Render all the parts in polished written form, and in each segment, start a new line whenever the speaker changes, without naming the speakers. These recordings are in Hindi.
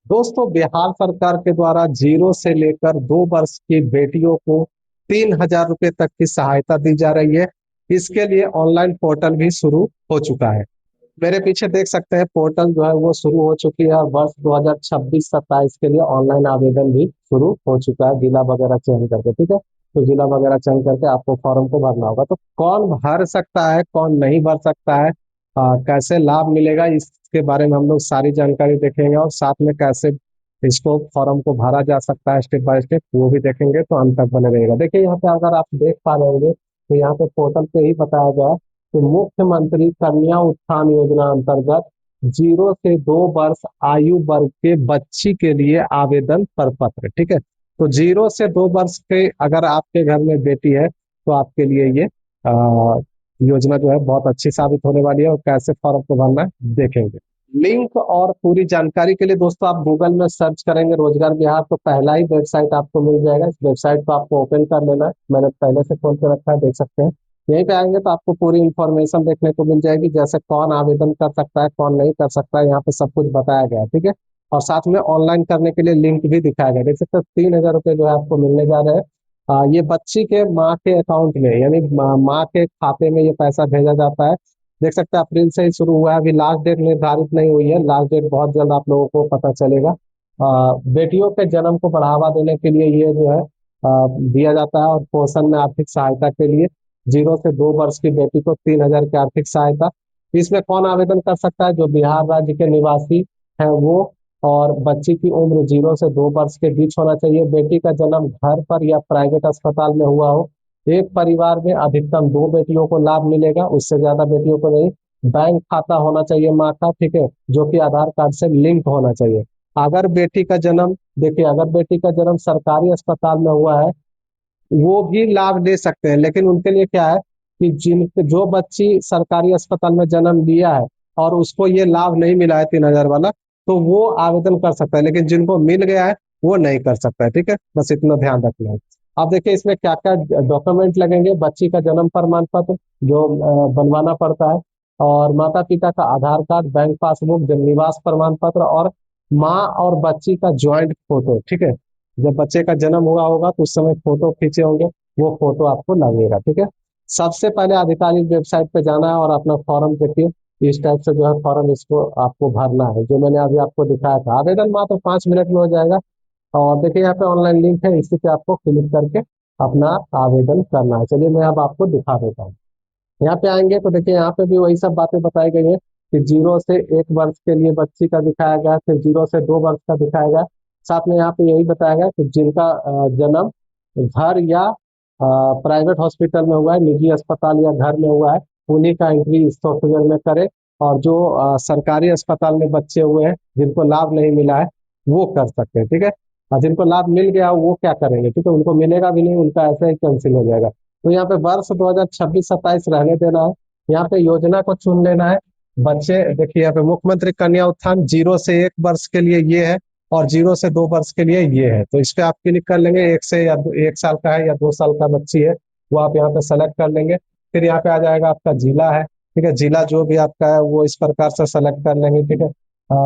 दोस्तों, बिहार सरकार के द्वारा 0 से लेकर 2 वर्ष की बेटियों को 3,000 रुपए तक की सहायता दी जा रही है। इसके लिए ऑनलाइन पोर्टल भी शुरू हो चुका है। मेरे पीछे देख सकते हैं, पोर्टल जो है वो शुरू हो चुकी है। वर्ष 2026-27 के लिए ऑनलाइन आवेदन भी शुरू हो चुका है, जिला वगैरह चयन करके। ठीक है, तो जिला वगैरह चयन करके आपको फॉर्म को भरना होगा। तो कौन भर सकता है, कौन नहीं भर सकता है, कैसे लाभ मिलेगा, इसके बारे में हम लोग सारी जानकारी देखेंगे, और साथ में कैसे इसको फॉर्म को भरा जा सकता है स्टेप बाय स्टेप, वो भी देखेंगे। तो अंत तक बने रहेगा। देखिए यहाँ पे अगर आप देख पा रहे होंगे, तो यहाँ पे पोर्टल पे ही बताया गया है कि मुख्यमंत्री कन्या उत्थान योजना अंतर्गत 0 से 2 वर्ष आयु वर्ग के बच्ची के लिए आवेदन पर पत्र। ठीक है, तो 0 से 2 वर्ष के अगर आपके घर में बेटी है, तो आपके लिए ये योजना जो है बहुत अच्छी साबित होने वाली है। और कैसे फॉर्म को भरना है देखेंगे। लिंक और पूरी जानकारी के लिए दोस्तों आप गूगल में सर्च करेंगे रोजगार बिहार, तो पहला ही वेबसाइट आपको मिल जाएगा। इस वेबसाइट को आपको ओपन कर लेना है। मैंने पहले से खोल के रखा है, देख सकते हैं। यहीं पे आएंगे तो आपको पूरी इंफॉर्मेशन देखने को मिल जाएगी, जैसे कौन आवेदन कर सकता है, कौन नहीं कर सकता है। यहाँ पे सब कुछ बताया गया है। ठीक है, और साथ में ऑनलाइन करने के लिए लिंक भी दिखाया गया है। देख सकते हो 3,000 रुपये जो है आपको मिलने जा रहे हैं। ये बच्ची के माँ के अकाउंट में, यानी माँ के खाते में ये पैसा भेजा जाता है। देख सकते हैं अप्रैल से ही शुरू हुआ है। अभी लास्ट डेट निर्धारित नहीं हुई है, लास्ट डेट बहुत जल्द आप लोगों को पता चलेगा। बेटियों के जन्म को बढ़ावा देने के लिए ये जो है दिया जाता है, और पोषण में आर्थिक सहायता के लिए 0 से 2 वर्ष की बेटी को 3,000 की आर्थिक सहायता। इसमें कौन आवेदन कर सकता है? जो बिहार राज्य के निवासी है वो, और बच्ची की उम्र 0 से 2 वर्ष के बीच होना चाहिए। बेटी का जन्म घर पर या प्राइवेट अस्पताल में हुआ हो। एक परिवार में अधिकतम 2 बेटियों को लाभ मिलेगा, उससे ज्यादा बेटियों को नहीं। बैंक खाता होना चाहिए माँ का, ठीक है, जो कि आधार कार्ड से लिंक होना चाहिए। अगर बेटी का जन्म, देखिए, अगर बेटी का जन्म सरकारी अस्पताल में हुआ है, वो भी लाभ ले सकते हैं। लेकिन उनके लिए क्या है कि जो बच्ची सरकारी अस्पताल में जन्म लिया है और उसको ये लाभ नहीं मिला है 3,000 वाला, तो वो आवेदन कर सकता है। लेकिन जिनको मिल गया है वो नहीं कर सकता है। ठीक है, बस इतना ध्यान रखना है। अब देखिए इसमें क्या क्या डॉक्यूमेंट लगेंगे। बच्ची का जन्म प्रमाण पत्र जो बनवाना पड़ता है, और माता पिता का आधार कार्ड, बैंक पासबुक, जन निवास प्रमाण पत्र, और माँ और बच्ची का ज्वाइंट फोटो। ठीक है, जब बच्चे का जन्म हुआ होगा तो उस समय फोटो खींचे होंगे, वो फोटो आपको लगेगा। ठीक है, सबसे पहले आधिकारिक वेबसाइट पे जाना है और अपना फॉर्म देखिए, इस टाइप से जो है फॉर्म इसको आपको भरना है, जो मैंने अभी आपको दिखाया था। आवेदन मात्र 5 मिनट में हो जाएगा। और देखिए यहाँ पे ऑनलाइन लिंक है, इसी पे आपको क्लिक करके अपना आवेदन करना है। चलिए मैं अब आपको दिखा देता हूँ। यहाँ पे आएंगे तो देखिए यहाँ पे भी वही सब बातें बताई गई है कि 0 से 1 वर्ष के लिए बच्ची का दिखाया गया, फिर 0 से 2 वर्ष का दिखाया गया। साथ में यहाँ पे यही बताया गया कि जिनका जन्म घर या प्राइवेट हॉस्पिटल में हुआ है, निजी अस्पताल या घर में हुआ है, उन्हीं का एंट्री इस सॉफ्टवेयर में करे। और जो सरकारी अस्पताल में बच्चे हुए हैं जिनको लाभ नहीं मिला है, वो कर सकते हैं। ठीक है, और जिनको लाभ मिल गया वो क्या करेंगे? ठीक है, उनको मिलेगा भी नहीं, उनका ऐसे ही कैंसिल हो जाएगा। तो यहाँ पे वर्ष 2026-27 रहने देना है। यहाँ पे योजना को चुन लेना है। बच्चे देखिए यहाँ पे मुख्यमंत्री कन्या उत्थान 0 से 1 वर्ष के लिए ये है, और 0 से 2 वर्ष के लिए ये है। तो इस पे आप क्लिक कर लेंगे। 1 साल का है या 2 साल का बच्ची है, वो आप यहाँ पे सेलेक्ट कर लेंगे। फिर यहाँ पे आ जाएगा आपका जिला है। ठीक है, जिला जो भी आपका है वो इस प्रकार से सेलेक्ट कर लेंगे। ठीक है,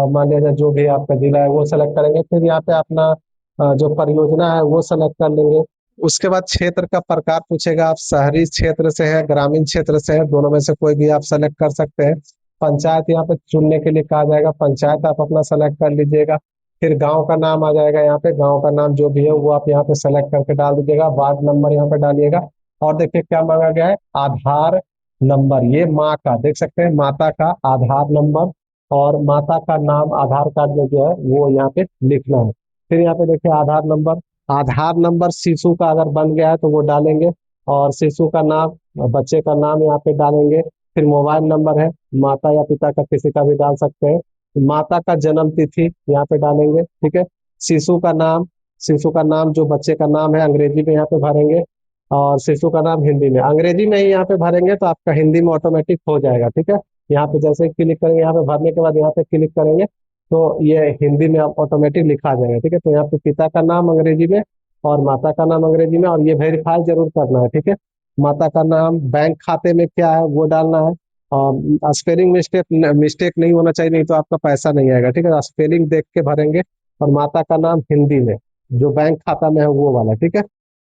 मान लीजिए जो भी आपका जिला है वो सेलेक्ट करेंगे। फिर यहाँ पे अपना जो परियोजना है वो सेलेक्ट कर लेंगे। उसके बाद क्षेत्र का प्रकार पूछेगा, आप शहरी क्षेत्र से है, ग्रामीण क्षेत्र से है, दोनों में से कोई भी आप सेलेक्ट कर सकते हैं। पंचायत यहाँ पे चुनने के लिए कहा जाएगा, पंचायत आप अपना सेलेक्ट कर लीजिएगा। फिर गांव का नाम आ जाएगा, यहाँ पे गांव का नाम जो भी है वो आप यहाँ पे सेलेक्ट करके डाल दीजिएगा। वार्ड नंबर यहाँ पे डालिएगा। और देखिए क्या मांगा गया है, आधार नंबर। ये माँ का, देख सकते हैं, माता का आधार नंबर, और माता का नाम आधार कार्ड में जो है वो यहाँ पे लिखना है। फिर यहाँ पे देखिए आधार नंबर, आधार नंबर शिशु का अगर बन गया है तो वो डालेंगे, और शिशु का नाम, बच्चे का नाम यहाँ पे डालेंगे। फिर मोबाइल नंबर है, माता या पिता का किसी का भी डाल सकते हैं। माता का जन्म तिथि यहाँ पे डालेंगे। ठीक है, शिशु का नाम, शिशु का नाम जो बच्चे का नाम है अंग्रेजी में यहाँ पे भरेंगे, और शिशु का नाम हिंदी में, अंग्रेजी में ही यहाँ पे भरेंगे तो आपका हिंदी में ऑटोमेटिक हो जाएगा। ठीक है, यहाँ पे जैसे ही क्लिक करेंगे, यहाँ पे भरने के बाद यहाँ पे क्लिक करेंगे तो ये हिंदी में आप ऑटोमेटिक लिखा जाएगा। ठीक है, तो यहाँ पे पिता का नाम अंग्रेजी में और माता का नाम अंग्रेजी में, और ये वेरीफाई जरूर करना है। ठीक है, माता का नाम, बैंक खाते में क्या है वो डालना है। और स्पेलिंग मिस्टेक मिस्टेक नहीं होना चाहिए, नहीं तो आपका पैसा नहीं आएगा। ठीक है, स्पेलिंग देख के भरेंगे। और माता का नाम हिंदी में, जो बैंक खाता में है वो वाला, ठीक है।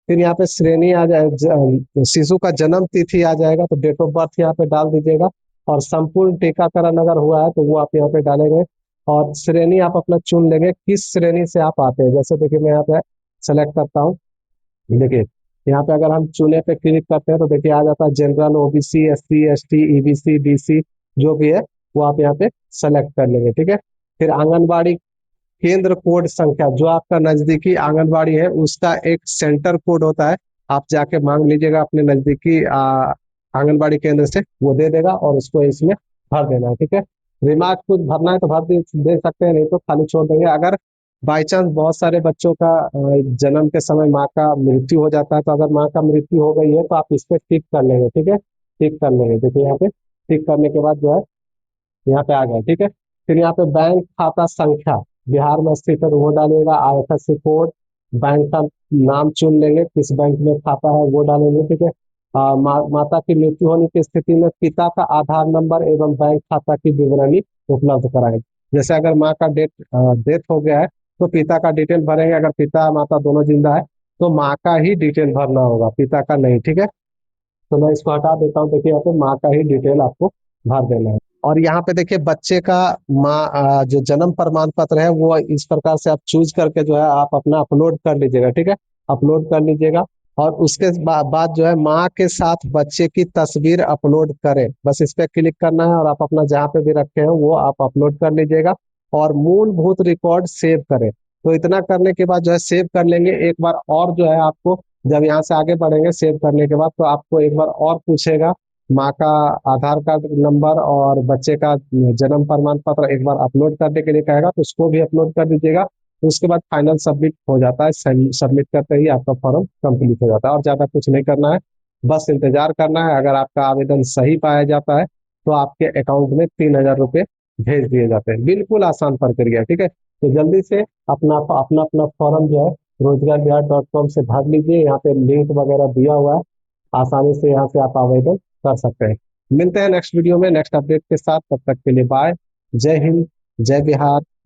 फिर यहाँ पे श्रेणी आ जाए, शिशु का जन्म तिथि आ जाएगा, तो डेट ऑफ बर्थ यहाँ पे डाल दीजिएगा। और संपूर्ण टीकाकरण अगर हुआ है तो वो आप यहाँ पे डालेंगे। और श्रेणी आप अपना चुन लेंगे, किस श्रेणी से आप आते हैं। जैसे देखिए मैं यहाँ पे सेलेक्ट करता हूँ, देखिए यहाँ पे अगर हम चुने पे क्लिक करते हैं तो देखिए आ जाता है general, OBC, SC, ST, EBC, BC, जो भी है वो आप यहाँ पे सेलेक्ट कर लेंगे, ठीक है। फिर आंगनबाड़ी केंद्र कोड संख्या, जो आपका नजदीकी आंगनबाड़ी है उसका एक सेंटर कोड होता है, आप जाके मांग लीजिएगा अपने नजदीकी आंगनबाड़ी केंद्र से, वो दे देगा और उसको इसमें भर देना है, ठीक है। रिमार्क कुछ भरना है तो भर दे सकते हैं, नहीं तो खाली छोड़ देंगे। अगर बाई चांस बहुत सारे बच्चों का जन्म के समय माँ का मृत्यु हो जाता है, तो अगर माँ का मृत्यु हो गई है तो आप इस पे टिक कर लेंगे, ठीक है। टिक कर लेंगे, देखिए यहाँ पे टिक करने के बाद जो है यहाँ पे आ गया, ठीक है। फिर यहाँ पे बैंक खाता संख्या बिहार में स्थित है तो वो डालिएगा, आईएफएससी कोड, बैंक का नाम चुन लेंगे, किस बैंक में खाता है वो डालेंगे, ठीक है। माता की मृत्यु होने की स्थिति में पिता का आधार नंबर एवं बैंक खाता की विवरणी उपलब्ध कराएं। जैसे अगर माँ का डेथ हो गया है तो पिता का डिटेल भरेंगे, अगर पिता माता दोनों जिंदा है तो माँ का ही डिटेल भरना होगा, पिता का नहीं, ठीक है। तो मैं इसको हटा देता हूँ, देखिए यहाँ पे माँ का ही डिटेल आपको भर देना है। और यहाँ पे देखिए बच्चे का माँ जो जन्म प्रमाण पत्र है वो इस प्रकार से आप चूज करके जो है आप अपना अपलोड कर लीजिएगा, ठीक है। अपलोड कर लीजिएगा। और उसके बाद जो है माँ के साथ बच्चे की तस्वीर अपलोड करें, बस इस पे क्लिक करना है और आप अपना जहाँ पे भी रखे हैं वो आप अपलोड कर लीजिएगा। और मूलभूत रिकॉर्ड सेव करें। तो इतना करने के बाद जो है सेव कर लेंगे। एक बार और जो है आपको, जब यहाँ से आगे बढ़ेंगे सेव करने के बाद, तो आपको एक बार और पूछेगा, माँ का आधार कार्ड नंबर और बच्चे का जन्म प्रमाण पत्र एक बार अपलोड करने के लिए कहेगा, तो उसको भी अपलोड कर दीजिएगा। तो उसके बाद फाइनल सबमिट हो जाता है, सबमिट करते ही आपका फॉर्म कंप्लीट हो जाता है, और ज्यादा कुछ नहीं करना है, बस इंतजार करना है। अगर आपका आवेदन सही पाया जाता है तो आपके अकाउंट में 3,000 रुपये भेज दिए जाते हैं। बिल्कुल आसान प्रक्रिया, ठीक है। तो जल्दी से अपना अपना अपना फॉर्म जो है रोजगार.com से भर लीजिए, यहाँ पे लिंक वगैरह दिया हुआ है, आसानी से यहाँ से आप आवेदन कर सकते हैं। मिलते हैं नेक्स्ट वीडियो में नेक्स्ट अपडेट के साथ, तब तक के लिए बाय। जय हिंद, जय बिहार।